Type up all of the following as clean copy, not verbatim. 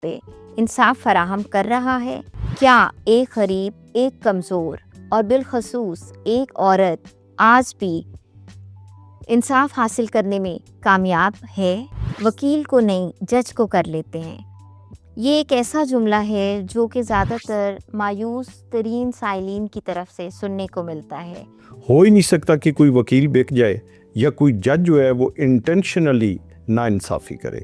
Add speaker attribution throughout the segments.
Speaker 1: پہ انصاف فراہم کر رہا ہے؟ کیا ایک غریب، ایک کمزور اور بالخصوص ایک عورت آج بھی انصاف حاصل کرنے میں کامیاب ہے؟ وکیل کو نہیں، جج کو کر لیتے ہیں، یہ ایک ایسا جملہ ہے جو کہ زیادہ تر مایوس ترین سائلین کی طرف سے سننے کو ملتا ہے۔
Speaker 2: ہو ہی نہیں سکتا کہ کوئی وکیل بک جائے یا کوئی جج جو ہے وہ انٹینشنلی نا انصافی کرے،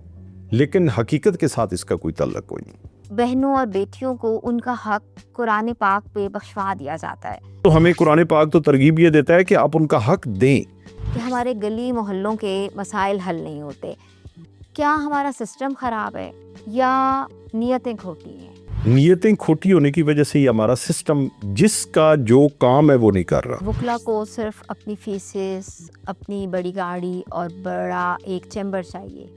Speaker 2: لیکن حقیقت کے ساتھ اس کا کوئی تعلق کوئی نہیں۔
Speaker 1: بہنوں اور بیٹیوں کو ان کا حق قرآن پاک پہ بخشوا دیا جاتا ہے،
Speaker 2: تو ہمیں قرآن پاک تو ترغیب یہ دیتا ہے کہ آپ ان کا حق دیں۔
Speaker 1: کہ ہمارے گلی محلوں کے مسائل حل نہیں ہوتے۔ کیا ہمارا سسٹم خراب ہے یا نیتیں کھوٹی ہیں؟
Speaker 2: نیتیں کھوٹی ہونے کی وجہ سے ہی ہمارا سسٹم جس کا جو کام ہے وہ نہیں کر رہا۔
Speaker 1: وکلا کو صرف اپنی فیسز، اپنی بڑی گاڑی اور بڑا ایک چیمبر چاہیے۔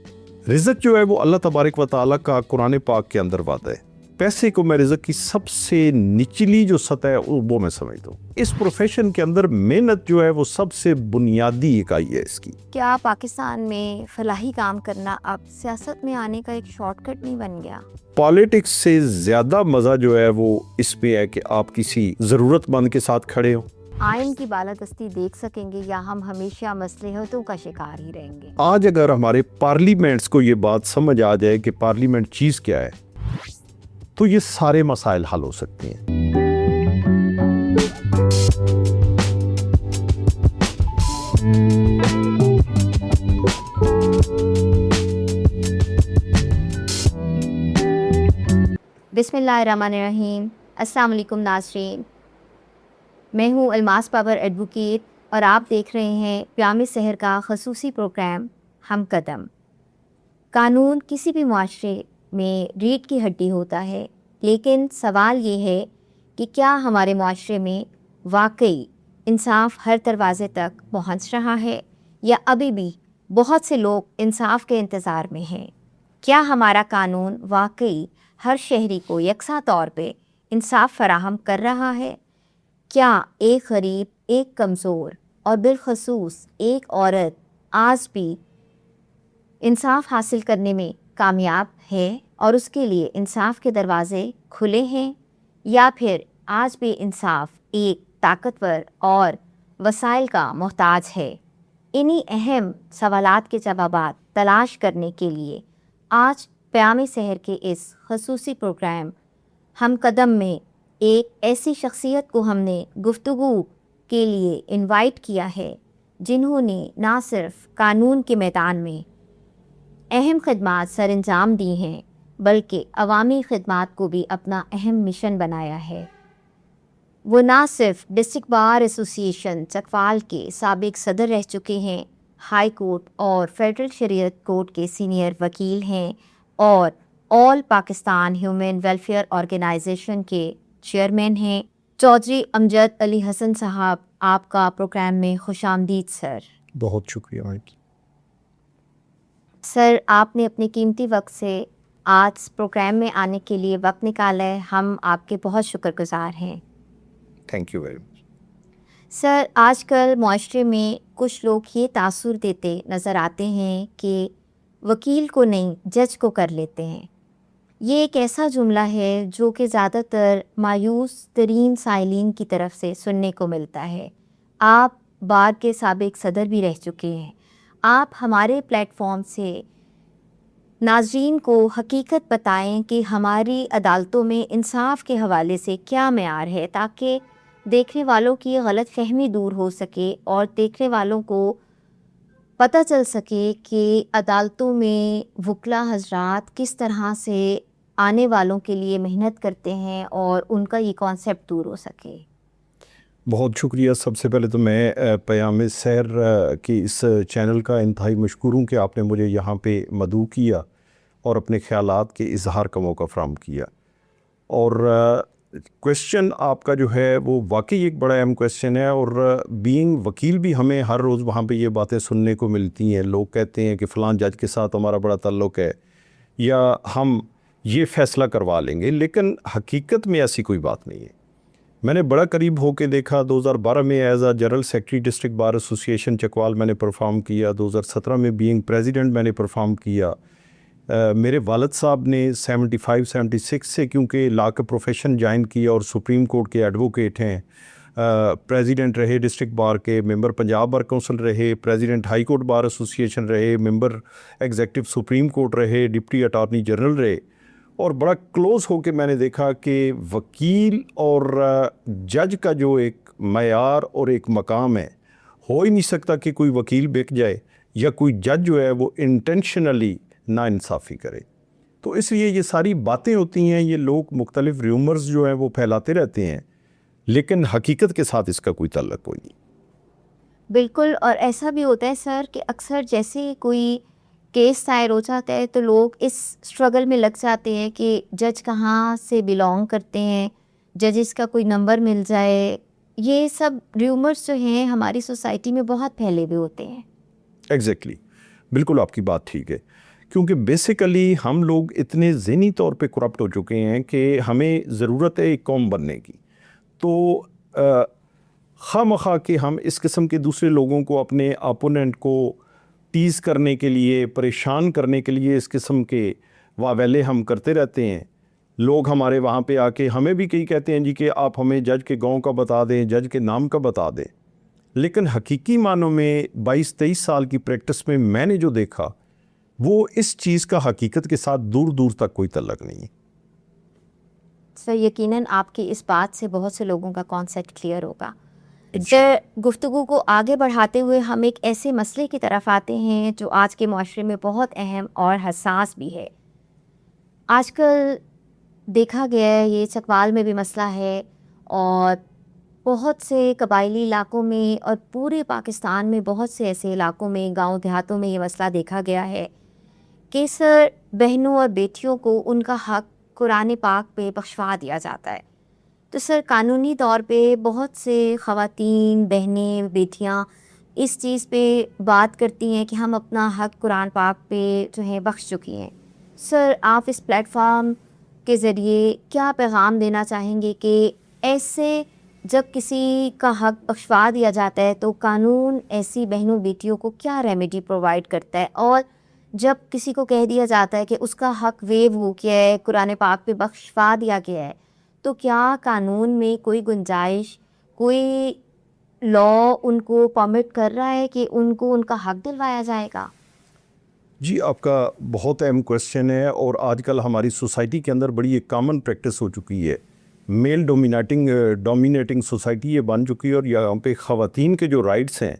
Speaker 2: رزق جو ہے وہ اللہ تبارک و تعالیٰ کا قرآن پاک کے اندر وعدہ ہے۔ پیسے کو میں رزق کی سب سے نچلی جو سطح ہے وہ میں سمجھتا ہوں۔ اس پروفیشن کے اندر محنت جو ہے وہ سب سے بنیادی اکائی ہے اس کی۔
Speaker 1: کیا پاکستان میں فلاحی کام کرنا اب سیاست میں آنے کا ایک شارٹ کٹ نہیں بن گیا؟
Speaker 2: پالیٹکس سے زیادہ مزہ جو ہے وہ اس پہ ہے کہ آپ کسی ضرورت مند کے ساتھ کھڑے ہو۔
Speaker 1: آئین کی بالادستی دیکھ سکیں گے یا ہم ہمیشہ مصلحتوں کا شکار ہی رہیں گے؟
Speaker 2: آج اگر ہمارے پارلیمنٹس کو یہ بات سمجھ آ جائے کہ پارلیمنٹ چیز کیا ہے تو یہ سارے مسائل حل ہو سکتے ہیں۔
Speaker 1: بسم اللہ الرحمن الرحیم۔ السلام علیکم ناظرین، میں ہوں الماس بابر ایڈوکیٹ اور آپ دیکھ رہے ہیں پیام سحر کا خصوصی پروگرام ہم قدم۔ قانون کسی بھی معاشرے میں ریڑھ کی ہڈی ہوتا ہے، لیکن سوال یہ ہے کہ کیا ہمارے معاشرے میں واقعی انصاف ہر دروازے تک پہنچ رہا ہے یا ابھی بھی بہت سے لوگ انصاف کے انتظار میں ہیں؟ کیا ہمارا قانون واقعی ہر شہری کو یکساں طور پہ انصاف فراہم کر رہا ہے؟ کیا ایک غریب، ایک کمزور اور بالخصوص ایک عورت آج بھی انصاف حاصل کرنے میں کامیاب ہے اور اس کے لیے انصاف کے دروازے کھلے ہیں، یا پھر آج بھی انصاف ایک طاقتور اور وسائل کا محتاج ہے؟ انہی اہم سوالات کے جوابات تلاش کرنے کے لیے آج پیام سحر کے اس خصوصی پروگرام ہم قدم میں ایک ایسی شخصیت کو ہم نے گفتگو کے لیے انوائٹ کیا ہے جنہوں نے نہ صرف قانون کے میدان میں اہم خدمات سر انجام دی ہیں بلکہ عوامی خدمات کو بھی اپنا اہم مشن بنایا ہے۔ وہ نہ صرف ڈسٹرکٹ بار ایسوسی ایشن چکوال کے سابق صدر رہ چکے ہیں، ہائی کورٹ اور فیڈرل شریعت کورٹ کے سینئر وکیل ہیں اور آل پاکستان ہیومن ویلفیئر آرگنائزیشن کے چیئرمین ہیں۔ چودھری امجد علی حسن صاحب، آپ کا پروگرام میں خوش آمدید سر۔
Speaker 2: بہت شکریہ مائیک۔
Speaker 1: سر، آپ نے اپنے قیمتی وقت سے آج پروگرام میں آنے کے لیے وقت نکالا ہے، ہم آپ کے بہت شکر گزار ہیں۔
Speaker 2: Thank you very much.
Speaker 1: Sir, آج کل معاشرے میں کچھ لوگ یہ تاثر دیتے نظر آتے ہیں کہ وکیل کو نہیں، جج کو کر لیتے ہیں، یہ ایک ایسا جملہ ہے جو کہ زیادہ تر مایوس ترین سائلین کی طرف سے سننے کو ملتا ہے۔ آپ بار کے سابق صدر بھی رہ چکے ہیں، آپ ہمارے پلیٹ فارم سے ناظرین کو حقیقت بتائیں کہ ہماری عدالتوں میں انصاف کے حوالے سے کیا معیار ہے، تاکہ دیکھنے والوں کی غلط فہمی دور ہو سکے اور دیکھنے والوں کو پتہ چل سکے کہ عدالتوں میں وکلا حضرات کس طرح سے آنے والوں کے لیے محنت کرتے ہیں اور ان کا یہ کانسیپٹ دور ہو سکے۔
Speaker 2: بہت شکریہ۔ سب سے پہلے تو میں پیام سحر کی اس چینل کا انتہائی مشکور ہوں کہ آپ نے مجھے یہاں پہ مدعو کیا اور اپنے خیالات کے اظہار کا موقع فراہم کیا، اور کویسچن آپ کا جو ہے وہ واقعی ایک بڑا اہم کویسچن ہے، اور بینگ وکیل بھی ہمیں ہر روز وہاں پہ یہ باتیں سننے کو ملتی ہیں۔ لوگ کہتے ہیں کہ فلاں جج کے ساتھ ہمارا بڑا تعلق ہے یا ہم یہ فیصلہ کروا لیں گے، لیکن حقیقت میں ایسی کوئی بات نہیں ہے۔ میں نے بڑا قریب ہو کے دیکھا، 2012 میں as a general secretary district bar ایسوسی ایشن چکوال میں نے پرفارم کیا، 2017 میں بینگ پریزیڈنٹ میں نے پرفارم کیا، میرے والد صاحب نے 75-76 سے کیونکہ لا کا پروفیشن جوائن کیا اور سپریم کورٹ کے ایڈوکیٹ ہیں، پریزیڈنٹ رہے ڈسٹرکٹ بار کے، ممبر پنجاب بار کونسل رہے، پریزیڈنٹ ہائی کورٹ بار ایسوسی ایشن رہے، ممبر ایگزیکٹو سپریم کورٹ رہے، ڈپٹی اٹارنی جنرل رہے، اور بڑا کلوز ہو کے میں نے دیکھا کہ وکیل اور جج کا جو ایک معیار اور ایک مقام ہے، ہو ہی نہیں سکتا کہ کوئی وکیل بک جائے یا کوئی جج جو ہے وہ انٹینشنلی نا انصافی کرے۔ تو اس لیے یہ ساری باتیں ہوتی ہیں، یہ لوگ مختلف ریومرز جو ہیں وہ پھیلاتے رہتے ہیں، لیکن حقیقت کے ساتھ اس کا کوئی تعلق کوئی نہیں۔
Speaker 1: بالکل، اور ایسا بھی ہوتا ہے سر کہ اکثر جیسے کوئی کیس دائر ہو جاتا ہے تو لوگ اس اسٹرگل میں لگ جاتے ہیں کہ جج کہاں سے بلانگ کرتے ہیں، ججز کا کوئی نمبر مل جائے۔ یہ سب ریومرز جو ہیں ہماری سوسائٹی میں بہت پھیلے ہوئے ہوتے ہیں۔
Speaker 2: ایگزیکٹلی، بالکل آپ کی بات ٹھیک ہے، کیونکہ بیسیکلی ہم لوگ اتنے ذہنی طور پہ کرپٹ ہو چکے ہیں کہ ہمیں ضرورت ہے ایک قوم بننے کی، تو خواہ مخواہ کہ ہم اس قسم کے دوسرے لوگوں کو، اپنے اپوننٹ کو ٹیز کرنے کے لیے، پریشان کرنے کے لیے اس قسم کے واویلے ہم کرتے رہتے ہیں۔ لوگ ہمارے وہاں پہ آ کے ہمیں بھی کئی کہتے ہیں جی کہ آپ ہمیں جج کے گاؤں کا بتا دیں، جج کے نام کا بتا دیں، لیکن حقیقی معنوں میں 22-23 سال کی پریکٹس میں میں نے جو دیکھا وہ اس چیز کا حقیقت کے ساتھ دور دور تک کوئی تعلق نہیں ہے۔
Speaker 1: سر یقیناً آپ کی اس بات سے بہت سے لوگوں کا کانسیپٹ کلیئر ہوگا۔ گفتگو کو آگے بڑھاتے ہوئے ہم ایک ایسے مسئلے کی طرف آتے ہیں جو آج کے معاشرے میں بہت اہم اور حساس بھی ہے۔ آج کل دیکھا گیا ہے، یہ چکوال میں بھی مسئلہ ہے اور بہت سے قبائلی علاقوں میں اور پورے پاکستان میں بہت سے ایسے علاقوں میں، گاؤں دیہاتوں میں یہ مسئلہ دیکھا گیا ہے کہ سر بہنوں اور بیٹیوں کو ان کا حق قرآن پاک پہ بخشوا دیا جاتا ہے۔ تو سر قانونی طور پہ بہت سے خواتین، بہنیں، بیٹیاں اس چیز پہ بات کرتی ہیں کہ ہم اپنا حق قرآن پاک پہ جو ہے بخش چکی ہیں۔ سر آپ اس پلیٹ فارم کے ذریعے کیا پیغام دینا چاہیں گے کہ ایسے جب کسی کا حق بخشوا دیا جاتا ہے تو قانون ایسی بہنوں بیٹیوں کو کیا ریمیڈی پرووائڈ کرتا ہے، اور جب کسی کو کہہ دیا جاتا ہے کہ اس کا حق ویو ہو گیا ہے، قرآن پاک پہ بخشوا دیا گیا ہے، تو کیا قانون میں کوئی گنجائش، کوئی لا ان کو پرمٹ کر رہا ہے کہ ان کو ان کا حق دلوایا جائے گا؟
Speaker 2: جی، آپ کا بہت اہم کویسچن ہے، اور آج کل ہماری سوسائٹی کے اندر بڑی ایک کامن پریکٹس ہو چکی ہے، میل ڈومینیٹنگ سوسائٹی یہ بن چکی ہے، اور یہاں پہ خواتین کے جو رائٹس ہیں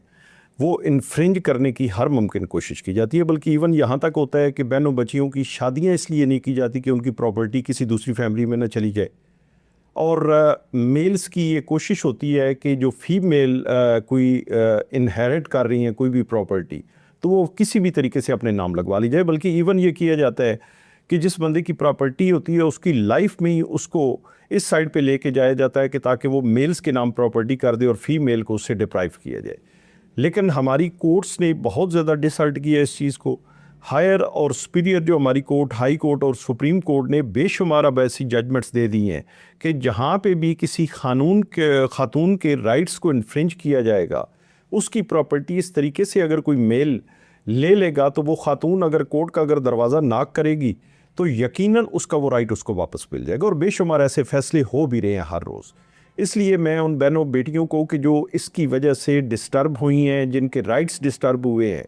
Speaker 2: وہ انفرنج کرنے کی ہر ممکن کوشش کی جاتی ہے، بلکہ ایون یہاں تک ہوتا ہے کہ بہنوں بچیوں کی شادیاں اس لیے نہیں کی جاتی کہ ان کی پراپرٹی کسی دوسری فیملی میں نہ چلی جائے، اور میلز کی یہ کوشش ہوتی ہے کہ جو فیمیل کوئی انہیرٹ کر رہی ہیں کوئی بھی پراپرٹی، تو وہ کسی بھی طریقے سے اپنے نام لگوا لی جائے، بلکہ ایون یہ کیا جاتا ہے کہ جس بندے کی پراپرٹی ہوتی ہے اس کی لائف میں ہی اس کو اس سائڈ پہ لے کے جایا جاتا ہے کہ تاکہ وہ میلز کے نام پراپرٹی کر دے اور فیمیل کو اس سے ڈپرائیو کیا جائے۔ لیکن ہماری کورٹس نے بہت زیادہ ڈسہرٹ کیا اس چیز کو۔ ہائر اور سپیریئر جو ہماری کورٹ، ہائی کورٹ اور سپریم کورٹ نے بے شمار اب ایسی ججمنٹس دے دی ہیں کہ جہاں پہ بھی کسی خاتون کے رائٹس کو انفرنج کیا جائے گا، اس کی پراپرٹی اس طریقے سے اگر کوئی میل لے لے گا تو وہ خاتون اگر کورٹ کا اگر دروازہ ناک کرے گی تو یقیناً اس کا وہ رائٹ اس کو واپس مل جائے گا، اور بے شمار ایسے فیصلے ہو بھی رہے ہیں ہر روز۔ اس لیے میں ان بہنوں بیٹیوں کو کہ جو اس کی وجہ سے ڈسٹرب ہوئی ہیں، جن کے رائٹس ڈسٹرب ہوئے ہیں،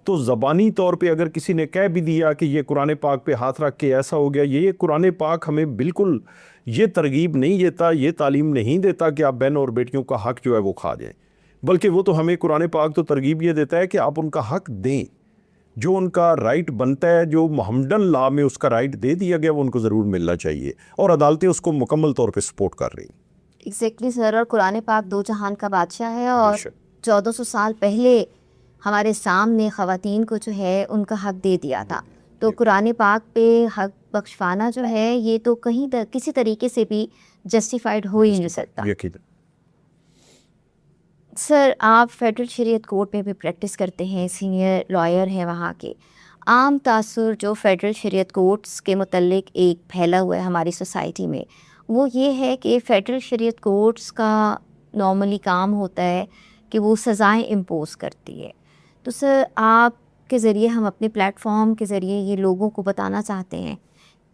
Speaker 2: تو زبانی طور پہ اگر کسی نے کہہ بھی دیا کہ یہ قرآن پاک پہ ہاتھ رکھ کے ایسا ہو گیا، یہ قرآن پاک ہمیں بالکل یہ ترغیب نہیں دیتا، یہ تعلیم نہیں دیتا کہ آپ بہنوں اور بیٹیوں کا حق جو ہے وہ کھا جائیں، بلکہ وہ تو ہمیں قرآن پاک تو ترغیب یہ دیتا ہے کہ آپ ان کا حق دیں، جو ان کا رائٹ بنتا ہے، جو محمدن لا میں اس کا رائٹ دے دیا گیا وہ ان کو ضرور ملنا چاہیے، اور عدالتیں اس کو مکمل طور پہ سپورٹ کر رہی ہیں۔
Speaker 1: ایگزیکٹلی سر، اور قرآن پاک دو جہان کا بادشاہ ہے، اور 1400 سال پہلے ہمارے سامنے خواتین کو جو ہے ان کا حق دے دیا تھا، تو قرآن پاک پہ حق بخشوانا جو ہے یہ تو کہیں کسی طریقے سے بھی جسٹیفائڈ ہو ہی نہیں سکتا۔ سر آپ فیڈرل شریعت کورٹ میں بھی پریکٹس کرتے ہیں، سینئر لائر ہیں وہاں کے۔ عام تاثر جو فیڈرل شریعت کورٹس کے متعلق ایک پھیلا ہوا ہے ہماری سوسائٹی میں، وہ یہ ہے کہ فیڈرل شریعت کورٹس کا نارملی کام ہوتا ہے کہ وہ سزائیں امپوز کرتی ہے۔ تو سر آپ کے ذریعے ہم اپنے پلیٹ فارم کے ذریعے یہ لوگوں کو بتانا چاہتے ہیں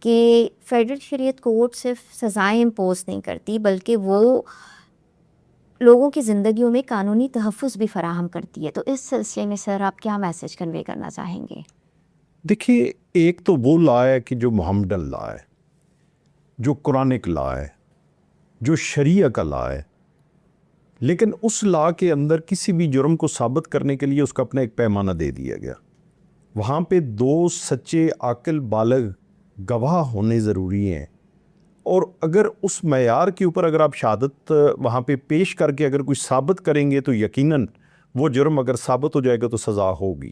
Speaker 1: کہ فیڈرل شریعت کورٹ صرف سزائیں امپوز نہیں کرتی بلکہ وہ لوگوں کی زندگیوں میں قانونی تحفظ بھی فراہم کرتی ہے. تو اس سلسلے میں سر آپ کیا میسج کنوے کرنا چاہیں گے؟
Speaker 2: دیکھیے، ایک تو وہ لا ہے کہ جو محمدن لا ہے، جو قرآنک لا ہے، جو شریعہ کا لا ہے، لیکن اس لا کے اندر کسی بھی جرم کو ثابت کرنے کے لیے اس کا اپنا ایک پیمانہ دے دیا گیا. وہاں پہ 2 سچے عاقل بالغ گواہ ہونے ضروری ہیں، اور اگر اس معیار کے اوپر اگر آپ شہادت وہاں پہ پیش کر کے اگر کوئی ثابت کریں گے تو یقیناً وہ جرم اگر ثابت ہو جائے گا تو سزا ہوگی.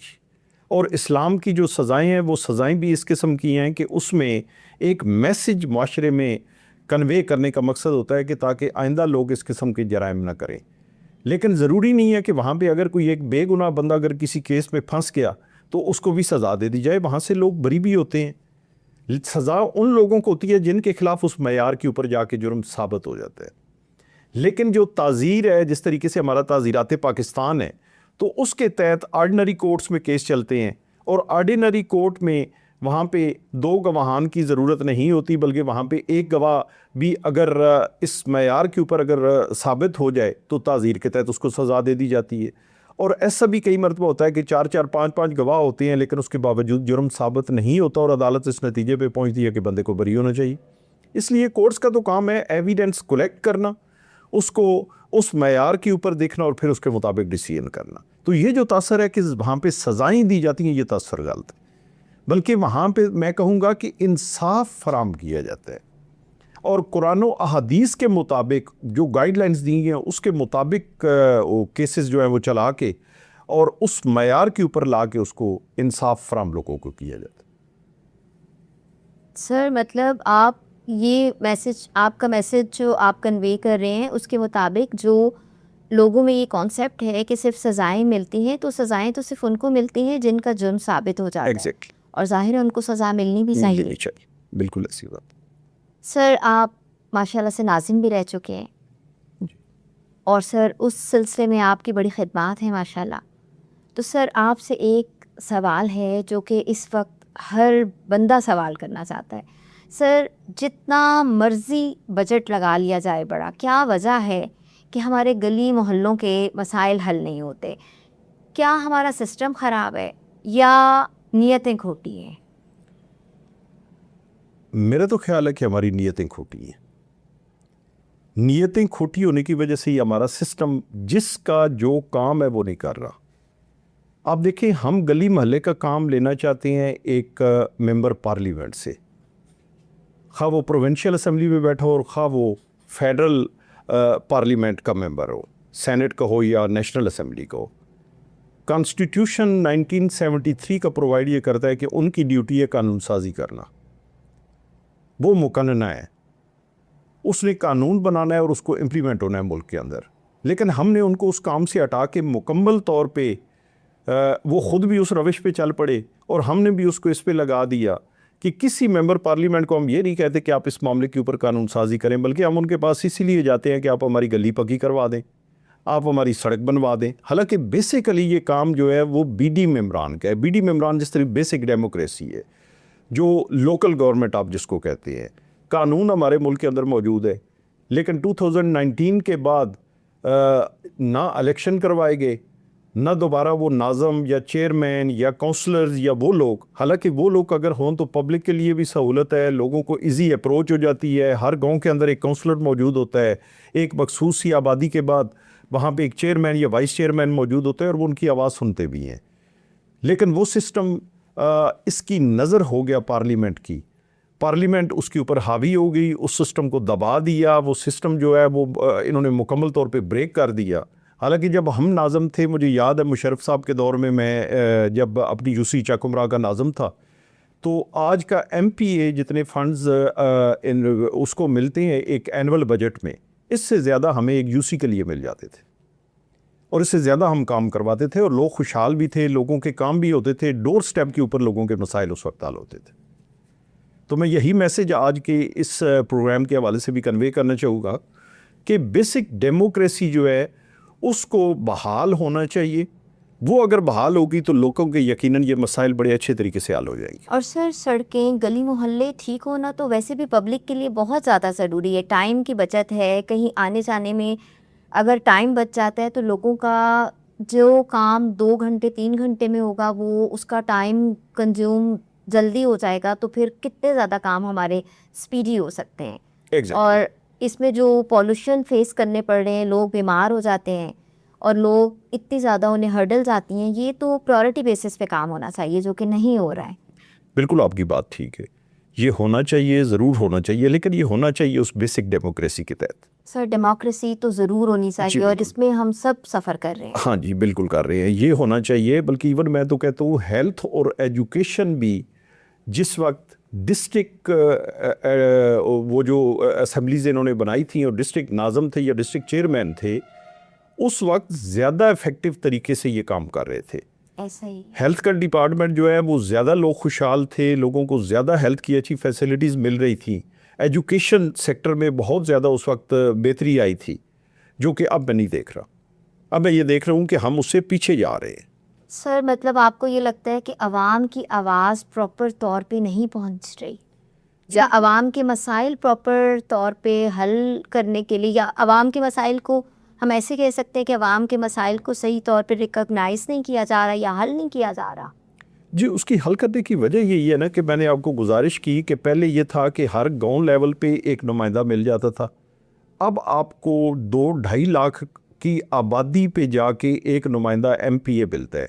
Speaker 2: اور اسلام کی جو سزائیں ہیں وہ سزائیں بھی اس قسم کی ہیں کہ اس میں ایک میسج معاشرے میں کنوے کرنے کا مقصد ہوتا ہے کہ تاکہ آئندہ لوگ اس قسم کے جرائم نہ کریں. لیکن ضروری نہیں ہے کہ وہاں پہ اگر کوئی ایک بے گناہ بندہ اگر کسی کیس میں پھنس گیا تو اس کو بھی سزا دے دی جائے. وہاں سے لوگ بری بھی ہوتے ہیں. سزا ان لوگوں کو ہوتی ہے جن کے خلاف اس معیار کے اوپر جا کے جرم ثابت ہو جاتا ہے. لیکن جو تعزیر ہے، جس طریقے سے ہمارا تعزیرات پاکستان ہے، تو اس کے تحت آرڈنری کورٹس میں کیس چلتے ہیں، اور آرڈنری کورٹ میں وہاں پہ 2 گواہان کی ضرورت نہیں ہوتی بلکہ وہاں پہ ایک گواہ بھی اگر اس معیار کے اوپر اگر ثابت ہو جائے تو تعزیر کے تحت اس کو سزا دے دی جاتی ہے. اور ایسا بھی کئی مرتبہ ہوتا ہے کہ 4 5 گواہ ہوتے ہیں لیکن اس کے باوجود جرم ثابت نہیں ہوتا اور عدالت اس نتیجے پہ پہنچتی ہے کہ بندے کو بری ہونا چاہیے. اس لیے کورٹس کا تو کام ہے ایویڈنس کلیکٹ کرنا، اس کو اس معیار کے اوپر دیکھنا اور پھر اس کے مطابق ڈیسیژن کرنا. تو یہ جو تاثر ہے کہ وہاں پہ سزائیں دی جاتی ہیں، یہ تاثر غلط ہے. بلکہ وہاں پہ میں کہوں گا کہ انصاف فراہم کیا جاتا ہے، اور قرآن و احادیث کے مطابق جو گائیڈ لائنز دی ہیں اس کے مطابق کیسز جو ہیں وہ چلا کے اور اس معیار کے اوپر لا کے اس کو انصاف فراہم لوگوں کو کیا جاتا ہے.
Speaker 1: سر مطلب آپ یہ میسج، آپ کا میسج جو آپ کنوے کر رہے ہیں اس کے مطابق جو لوگوں میں یہ کانسیپٹ ہے کہ صرف سزائیں ملتی ہیں، تو سزائیں تو صرف ان کو ملتی ہیں جن کا جرم ثابت ہو جاتا ہے، اور ظاہر ہے ان کو سزا ملنی بھی چاہیے.
Speaker 2: بالکل ایسی بات.
Speaker 1: سر آپ ماشاءاللہ سے ناظم بھی رہ چکے ہیں، اور سر اس سلسلے میں آپ کی بڑی خدمات ہیں ماشاءاللہ. تو سر آپ سے ایک سوال ہے جو کہ اس وقت ہر بندہ سوال کرنا چاہتا ہے. سر جتنا مرضی بجٹ لگا لیا جائے بڑا، کیا وجہ ہے کہ ہمارے گلی محلوں کے مسائل حل نہیں ہوتے؟ کیا ہمارا سسٹم خراب ہے یا نیتیں کھوٹی ہیں؟
Speaker 2: میرا تو خیال ہے کہ ہماری نیتیں کھوٹی ہیں. نیتیں کھوٹی ہونے کی وجہ سے ہی ہمارا سسٹم جس کا جو کام ہے وہ نہیں کر رہا. آپ دیکھیں، ہم گلی محلے کا کام لینا چاہتے ہیں ایک ممبر پارلیمنٹ سے، خواہ وہ پروونشل اسمبلی میں بیٹھا ہو اور خواہ وہ فیڈرل پارلیمنٹ کا ممبر ہو، سینٹ کا ہو یا نیشنل اسمبلی کا ہو. کانسٹیٹیوشن 1973 کا پرووائڈ یہ کرتا ہے کہ ان کی ڈیوٹی ہے قانون سازی کرنا. وہ مقننہ ہے، اس نے قانون بنانا ہے اور اس کو امپلیمنٹ ہونا ہے ملک کے اندر. لیکن ہم نے ان کو اس کام سے ہٹا کے مکمل طور پہ وہ خود بھی اس روش پہ چل پڑے، اور ہم نے بھی اس کو اس پہ لگا دیا کہ کسی ممبر پارلیمنٹ کو ہم یہ نہیں کہتے کہ آپ اس معاملے کے اوپر قانون سازی کریں، بلکہ ہم ان کے پاس اسی لیے جاتے ہیں کہ آپ ہماری گلی پکی کروا دیں، آپ ہماری سڑک بنوا دیں. حالانکہ بیسیکلی یہ کام جو ہے وہ بی ڈی ممبران کا ہے. بی ڈی ممبران جس طرح بیسک ڈیموکریسی ہے، جو لوکل گورنمنٹ آپ جس کو کہتے ہیں، قانون ہمارے ملک کے اندر موجود ہے. لیکن 2019 کے بعد نہ الیکشن کروائے گئے، نہ دوبارہ وہ ناظم یا چیئرمین یا کونسلرز یا وہ لوگ. حالانکہ وہ لوگ اگر ہوں تو پبلک کے لیے بھی سہولت ہے، لوگوں کو ایزی اپروچ ہو جاتی ہے. ہر گاؤں کے اندر ایک کونسلر موجود ہوتا ہے، ایک مخصوص سی آبادی کے بعد وہاں پہ ایک چیئرمین یا وائس چیئرمین موجود ہوتا ہے اور وہ ان کی آواز سنتے بھی ہیں. لیکن وہ سسٹم اس کی نظر ہو گیا پارلیمنٹ کی، پارلیمنٹ اس کے اوپر حاوی ہو گئی، اس سسٹم کو دبا دیا. وہ سسٹم جو ہے وہ انہوں نے مکمل طور پہ بریک کر دیا. حالانکہ جب ہم ناظم تھے، مجھے یاد ہے مشرف صاحب کے دور میں جب اپنی یوسی چکمرا کا ناظم تھا، تو آج کا ایم پی اے جتنے فنڈز اس کو ملتے ہیں ایک اینول بجٹ میں، اس سے زیادہ ہمیں ایک یوسی کے لیے مل جاتے تھے، اور اس سے زیادہ ہم کام کرواتے تھے، اور لوگ خوشحال بھی تھے، لوگوں کے کام بھی ہوتے تھے. ڈور سٹیپ کے اوپر لوگوں کے مسائل اس وقت حل ہوتے تھے. تو میں یہی میسج آج کے اس پروگرام کے حوالے سے بھی کنوے کرنا چاہوں گا کہ بیسک ڈیموکریسی جو ہے اس کو بحال ہونا چاہیے. وہ اگر بحال ہوگی تو لوگوں کے یقیناً یہ مسائل بڑے اچھے طریقے سے حل ہو جائیں گے.
Speaker 1: اور سر سڑکیں گلی محلے ٹھیک ہونا تو ویسے بھی پبلک کے لیے بہت زیادہ ضروری ہے. ٹائم کی بچت ہے, کہیں آنے جانے میں اگر ٹائم بچ جاتا ہے تو لوگوں کا جو کام 2 گھنٹے 3 گھنٹے میں ہوگا وہ اس کا ٹائم کنزیوم جلدی ہو جائے گا, تو پھر کتنے زیادہ کام ہمارے اسپیڈی ہو سکتے ہیں. اور اس میں جو پالوشن فیس کرنے پڑ رہے ہیں, لوگ بیمار ہو جاتے ہیں اور لوگ اتنی زیادہ انہیں ہرڈلز آتی ہیں, یہ تو پرائورٹی بیسس پہ کام ہونا چاہیے جو کہ نہیں ہو رہا ہے.
Speaker 2: بالکل آپ کی بات ٹھیک ہے, یہ ہونا چاہیے, ضرور ہونا چاہیے, لیکن یہ ہونا چاہیے اس بیسک ڈیموکریسی کے تحت.
Speaker 1: سر ڈیموکریسی تو ضرور ہونی چاہیے اور اس میں ہم سب سفر کر رہے ہیں.
Speaker 2: ہاں جی بالکل کر رہے ہیں, یہ ہونا چاہیے. بلکہ ایون میں تو کہتا ہوں ہیلتھ اور ایجوکیشن بھی جس وقت ڈسٹرکٹ وہ جو اسمبلیز انہوں نے بنائی تھیں اور ڈسٹرکٹ ناظم تھے یا ڈسٹرکٹ چیئرمین تھے, اس وقت زیادہ افیکٹو طریقے سے یہ کام کر رہے تھے.
Speaker 1: ایسا ہی
Speaker 2: ہیلتھ کا ڈپارٹمنٹ جو ہے وہ زیادہ لوگ خوشحال تھے, لوگوں کو زیادہ ہیلتھ کی اچھی فیسلٹیز مل رہی تھیں. ایجوکیشن سیکٹر میں بہت زیادہ اس وقت بہتری آئی تھی, جو کہ اب میں نہیں دیکھ رہا. اب میں یہ دیکھ رہا ہوں کہ ہم اس سے پیچھے جا رہے ہیں.
Speaker 1: سر مطلب آپ کو یہ لگتا ہے کہ عوام کی آواز پراپر طور پہ نہیں پہنچ رہی, یا عوام کے مسائل پراپر طور پہ حل کرنے کے لیے, یا عوام کے مسائل کو ہم ایسے کہہ سکتے ہیں کہ عوام کے مسائل کو صحیح طور پہ ریکگنائز نہیں کیا جا رہا یا حل نہیں کیا جا رہا؟
Speaker 2: جی اس کی حل کرنے کی وجہ یہی ہے نا کہ میں نے آپ کو گزارش کی کہ پہلے یہ تھا کہ ہر گاؤں لیول پہ ایک نمائندہ مل جاتا تھا. اب آپ کو 2-2.5 لاکھ کی آبادی پہ جا کے ایک نمائندہ ایم پی اے ملتا ہے.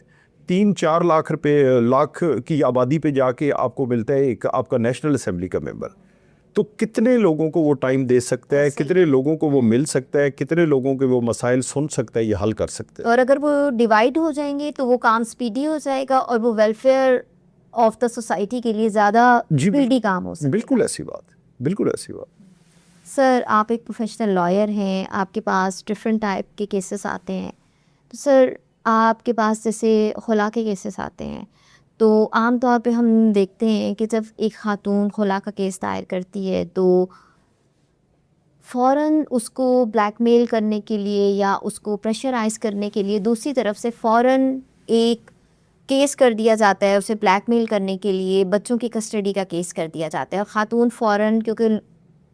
Speaker 2: 3-4 لاکھ کی آبادی پہ جا کے آپ کو ملتا ہے ایک آپ کا نیشنل اسمبلی کا ممبر. تو کتنے لوگوں کو وہ ٹائم دے سکتا ہے, کتنے لوگوں کو وہ مل سکتا ہے, کتنے لوگوں کے وہ مسائل سن سکتا ہے, یہ حل کر سکتا ہے.
Speaker 1: اور اگر وہ ڈیوائیڈ ہو جائیں گے تو وہ کام سپیڈی ہو جائے گا اور وہ ویلفیئر آف دا سوسائٹی کے لیے زیادہ سپیڈی کام ہو سکتا ہے.
Speaker 2: بالکل ایسی بات, بالکل ایسی بات.
Speaker 1: سر آپ ایک پروفیشنل لائر ہیں, آپ کے پاس ڈفرینٹ ٹائپ کے کیسز آتے ہیں. تو سر آپ کے پاس جیسے خلا کے کیسز آتے ہیں, تو عام طور پہ ہم دیکھتے ہیں کہ جب ایک خاتون خلا کا کیس دائر کرتی ہے تو فوراً اس کو بلیک میل کرنے کے لیے یا اس کو پریشرائز کرنے کے لیے دوسری طرف سے فوراً ایک کیس کر دیا جاتا ہے, اسے بلیک میل کرنے کے لیے بچوں کی کسٹڈی کا کیس کر دیا جاتا ہے. اور خاتون فوراً, کیونکہ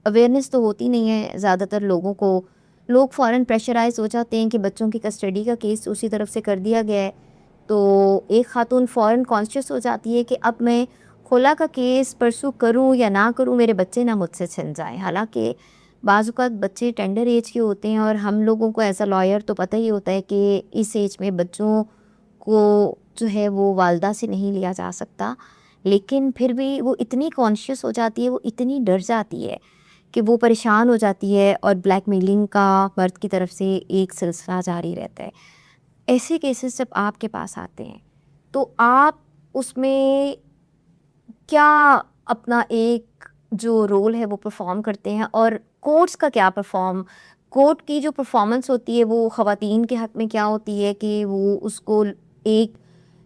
Speaker 1: اویئرنیس تو ہوتی نہیں ہے زیادہ تر لوگوں کو, لوگ فوراً پریشرائز ہو جاتے ہیں کہ بچوں کی کسٹڈی کا کیس اسی طرف سے کر دیا گیا ہے. تو ایک خاتون فوراً کانشیس ہو جاتی ہے کہ اب میں خلا کا کیس پرسو کروں یا نہ کروں, میرے بچے نہ مجھ سے چھن جائیں. حالانکہ بعض اوقات بچے ٹینڈر ایج کے ہوتے ہیں اور ہم لوگوں کو ایز اے لائر تو پتہ ہی ہوتا ہے کہ اس ایج میں بچوں کو جو ہے وہ والدہ سے نہیں لیا جا سکتا. لیکن پھر بھی وہ اتنی کانشیس ہو جاتی ہے, وہ اتنی ڈر جاتی ہے کہ وہ پریشان ہو جاتی ہے اور بلیک میلنگ کا مرد کی طرف سے ایک سلسلہ جاری رہتا ہے. ایسے کیسز جب آپ کے پاس آتے ہیں تو آپ اس میں کیا اپنا ایک جو رول ہے وہ پرفارم کرتے ہیں, اور کورٹس کا کیا کورٹ کی جو پرفارمنس ہوتی ہے وہ خواتین کے حق میں کیا ہوتی ہے کہ وہ اس کو ایک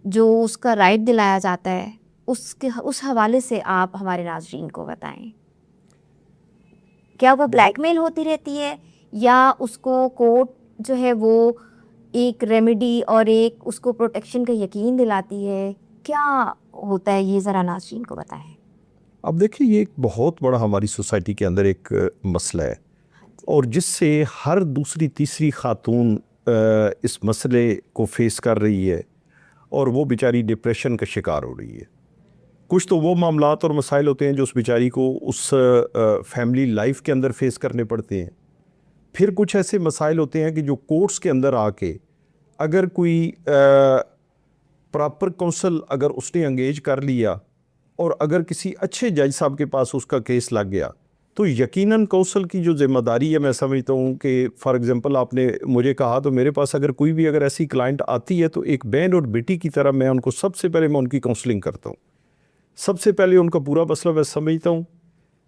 Speaker 1: جو اس کا رائٹ دلایا جاتا ہے اس حوالے سے آپ ہمارے ناظرین کو بتائیں. کیا وہ بلیک میل ہوتی رہتی ہے یا اس کو کورٹ جو ہے وہ ایک ریمیڈی اور ایک اس کو پروٹیکشن کا یقین دلاتی ہے؟ کیا ہوتا ہے یہ ذرا ناظرین کو بتائیں.
Speaker 2: اب دیکھیں یہ ایک بہت بڑا ہماری سوسائٹی کے اندر ایک مسئلہ ہے, اور جس سے ہر دوسری تیسری خاتون اس مسئلے کو فیس کر رہی ہے, اور وہ بیچاری ڈپریشن کا شکار ہو رہی ہے. کچھ تو وہ معاملات اور مسائل ہوتے ہیں جو اس بیچاری کو اس فیملی لائف کے اندر فیس کرنے پڑتے ہیں. پھر کچھ ایسے مسائل ہوتے ہیں کہ جو کورٹس کے اندر آ کے اگر کوئی پراپر کونسل اگر اس نے انگیج کر لیا اور اگر کسی اچھے جج صاحب کے پاس اس کا کیس لگ گیا تو یقیناً کونسل کی جو ذمہ داری ہے, میں سمجھتا ہوں کہ فار ایگزامپل آپ نے مجھے کہا تو میرے پاس اگر کوئی بھی اگر ایسی کلائنٹ آتی ہے تو ایک بہن اور بیٹی کی طرح میں ان کو سب سے پہلے میں ان کی کونسلنگ کرتا ہوں, سب سے پہلے ان کا پورا مسئلہ میں سمجھتا ہوں,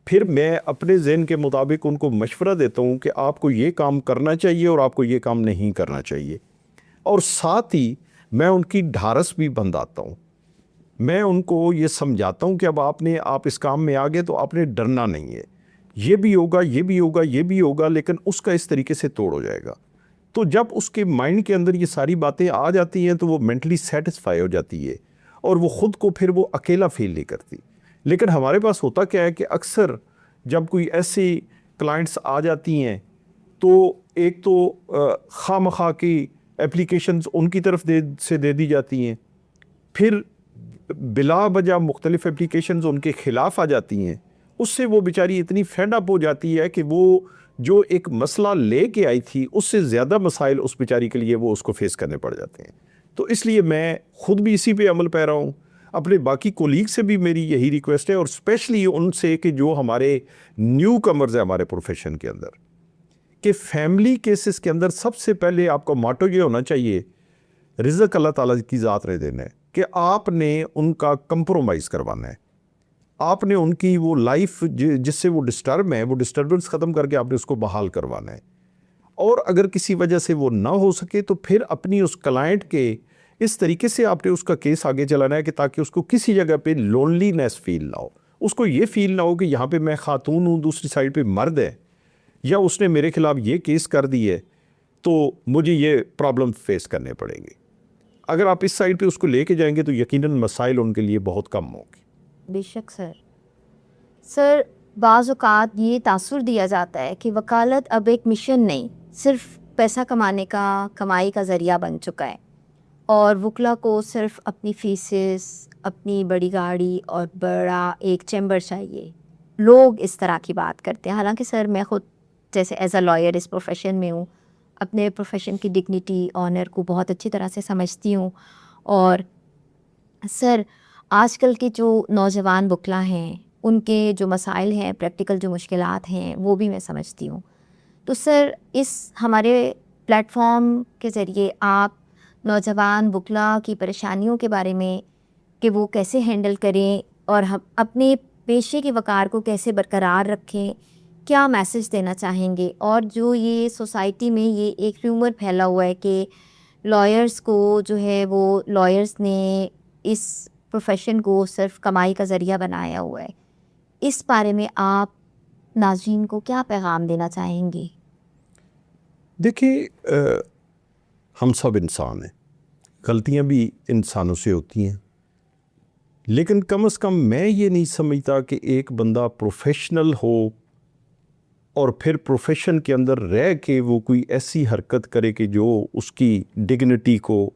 Speaker 2: پھر میں اپنے ذہن کے مطابق ان کو مشورہ دیتا ہوں کہ آپ کو یہ کام کرنا چاہیے اور آپ کو یہ کام نہیں کرنا چاہیے, اور ساتھ ہی میں ان کی ڈھارس بھی بندھاتا ہوں. میں ان کو یہ سمجھاتا ہوں کہ اب آپ اس کام میں آگے تو آپ نے ڈرنا نہیں ہے, یہ بھی ہوگا یہ بھی ہوگا یہ بھی ہوگا, لیکن اس کا اس طریقے سے توڑ ہو جائے گا. تو جب اس کے مائنڈ کے اندر یہ ساری باتیں آ جاتی ہیں تو وہ مینٹلی سیٹسفائی ہو جاتی ہے اور وہ خود کو پھر وہ اکیلا فیل نہیں کرتی. لیکن ہمارے پاس ہوتا کیا ہے کہ اکثر جب کوئی ایسی کلائنٹس آ جاتی ہیں تو ایک تو خواہ مخواہ کی اپلیکیشنز ان کی طرف سے دے دی جاتی ہیں, پھر بلا وجہ مختلف اپلیکیشنز ان کے خلاف آ جاتی ہیں. اس سے وہ بیچاری اتنی فیڈ اپ ہو جاتی ہے کہ وہ جو ایک مسئلہ لے کے آئی تھی اس سے زیادہ مسائل اس بیچاری کے لیے وہ اس کو فیس کرنے پڑ جاتے ہیں. تو اس لیے میں خود بھی اسی پہ عمل پیرا ہوں, اپنے باقی کولیگ سے بھی میری یہی ریکویسٹ ہے, اور اسپیشلی ان سے کہ جو ہمارے نیو کمرز ہیں ہمارے پروفیشن کے اندر, کہ فیملی کیسز کے اندر سب سے پہلے آپ کا ماٹو یہ ہونا چاہیے, رزق اللہ تعالیٰ کی ذات نے دینا ہے, کہ آپ نے ان کا کمپرومائز کروانا ہے, آپ نے ان کی وہ لائف جس سے وہ ڈسٹرب ہیں وہ ڈسٹربنس ختم کر کے آپ نے اس کو بحال کروانا ہے. اور اگر کسی وجہ سے وہ نہ ہو سکے تو پھر اپنی اس کلائنٹ کے اس طریقے سے آپ نے اس کا کیس آگے چلانا ہے کہ تاکہ اس کو کسی جگہ پہ لونلینس فیل نہ ہو, اس کو یہ فیل نہ ہو کہ یہاں پہ میں خاتون ہوں, دوسری سائڈ پہ مرد ہے, یا اس نے میرے خلاف یہ کیس کر دی ہے تو مجھے یہ پرابلم فیس کرنے پڑیں گے. اگر آپ اس سائڈ پہ اس کو لے کے جائیں گے تو یقیناً مسائل ان کے لیے بہت کم ہوں گے.
Speaker 1: بے شک سر بعض اوقات یہ تاثر دیا جاتا ہے کہ وکالت اب ایک مشن نہیں, صرف پیسہ کمانے کا, کمائی کا ذریعہ بن چکا ہے, اور وکلا کو صرف اپنی فیسز, اپنی بڑی گاڑی اور بڑا ایک چیمبر چاہیے. لوگ اس طرح کی بات کرتے ہیں, حالانکہ سر میں خود جیسے ایز اے لائر اس پروفیشن میں ہوں, اپنے پروفیشن کی ڈگنیٹی, آنر کو بہت اچھی طرح سے سمجھتی ہوں. اور سر آج کل کے جو نوجوان وکلا ہیں ان کے جو مسائل ہیں, پریکٹیکل جو مشکلات ہیں وہ بھی میں سمجھتی ہوں. تو سر اس ہمارے پلیٹ فارم کے ذریعے آپ نوجوان وکلا کی پریشانیوں کے بارے میں کہ وہ کیسے ہینڈل کریں اور ہم اپنے پیشے کے وقار کو کیسے برقرار رکھیں, کیا میسج دینا چاہیں گے؟ اور جو یہ سوسائٹی میں یہ ایک ریومر پھیلا ہوا ہے کہ لائرز کو جو ہے وہ لائرز نے اس پروفیشن کو صرف کمائی کا ذریعہ بنایا ہوا ہے, اس بارے میں آپ ناظرین کو کیا پیغام دینا چاہیں گے؟
Speaker 2: دیکھیے ہم سب انسان ہیں, غلطیاں بھی انسانوں سے ہوتی ہیں, لیکن کم از کم میں یہ نہیں سمجھتا کہ ایک بندہ پروفیشنل ہو اور پھر پروفیشن کے اندر رہ کے وہ کوئی ایسی حرکت کرے کہ جو اس کی ڈگنیٹی کو,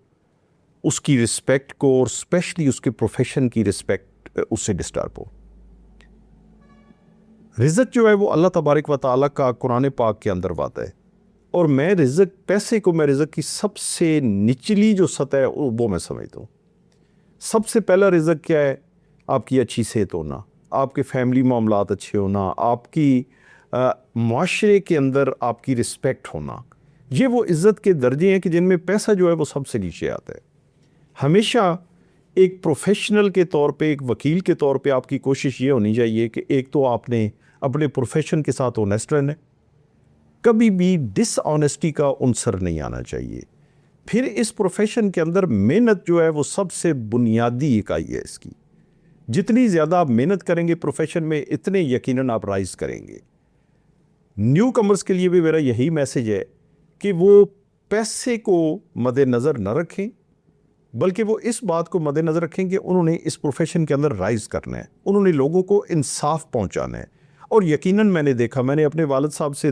Speaker 2: اس کی رسپیکٹ کو اور اسپیشلی اس کے پروفیشن کی رسپیکٹ اس سے ڈسٹرب ہو. رزق جو ہے وہ اللہ تبارک و تعالیٰ کا قرآن پاک کے اندر وعدہ ہے, اور میں رزق, پیسے کو میں رزق کی سب سے نچلی جو سطح ہے وہ میں سمجھتا ہوں. سب سے پہلا رزق کیا ہے؟ آپ کی اچھی صحت ہونا, آپ کے فیملی معاملات اچھے ہونا, آپ کی معاشرے کے اندر آپ کی رسپیکٹ ہونا. یہ وہ عزت کے درجے ہیں کہ جن میں پیسہ جو ہے وہ سب سے نیچے آتا ہے. ہمیشہ ایک پروفیشنل کے طور پہ, ایک وکیل کے طور پہ آپ کی کوشش یہ ہونی چاہیے کہ ایک تو آپ نے اپنے پروفیشن کے ساتھ اونیسٹ رہنا ہے, کبھی بھی ڈس آنیسٹی کا عنصر نہیں آنا چاہیے. پھر اس پروفیشن کے اندر محنت جو ہے وہ سب سے بنیادی اکائی ہے اس کی. جتنی زیادہ آپ محنت کریں گے پروفیشن میں اتنے یقیناً آپ رائز کریں گے. نیو کمرز کے لیے بھی میرا یہی میسج ہے کہ وہ پیسے کو مد نظر نہ رکھیں, بلکہ وہ اس بات کو مد نظر رکھیں کہ انہوں نے اس پروفیشن کے اندر رائز کرنا ہے, انہوں نے لوگوں کو انصاف پہنچانا ہے. اور یقیناً میں نے دیکھا, میں نے اپنے والد صاحب سے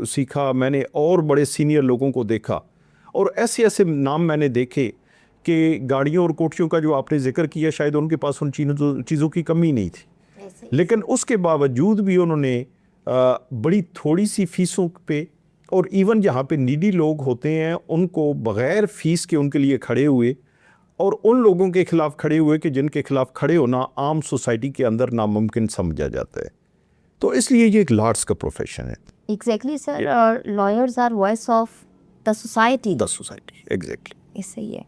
Speaker 2: سیکھا, میں نے اور بڑے سینئر لوگوں کو دیکھا, اور ایسے ایسے نام میں نے دیکھے کہ گاڑیوں اور کوٹھیوں کا جو آپ نے ذکر کیا شاید ان کے پاس ان چیزوں کی کمی نہیں تھی, لیکن اس کے باوجود بھی انہوں نے بڑی تھوڑی سی فیسوں پہ, اور ایون جہاں پہ نیڈی لوگ ہوتے ہیں ان کو بغیر فیس کے ان کے لیے کھڑے ہوئے, اور ان لوگوں کے خلاف کھڑے ہوئے کہ جن کے خلاف کھڑے ہونا عام سوسائٹی کے اندر ناممکن سمجھا جاتا ہے. تو اس لیے یہ ایک لارڈس کا پروفیشن ہے.
Speaker 1: ایگزیکٹلی سر, اور lawyers are voice of the society.
Speaker 2: Exactly.
Speaker 1: اس سے یہ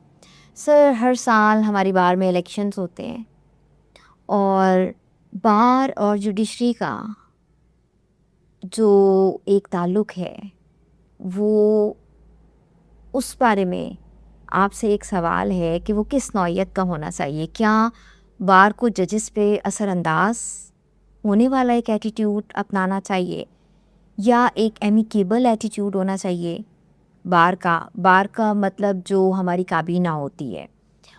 Speaker 1: سر ہر سال ہماری بار میں الیکشنز ہوتے ہیں, اور بار اور جوڈیشری کا جو ایک تعلق ہے وہ اس بارے میں آپ سے ایک سوال ہے کہ وہ کس نوعیت کا ہونا چاہیے؟ کیا بار کو ججز پہ اثر انداز ہونے والا ایک ایٹیٹیوڈ اپنانا چاہیے, یا ایک ایمیکیبل ایٹیٹیوڈ ہونا چاہیے, بار کا مطلب جو ہماری کابینہ ہوتی ہے.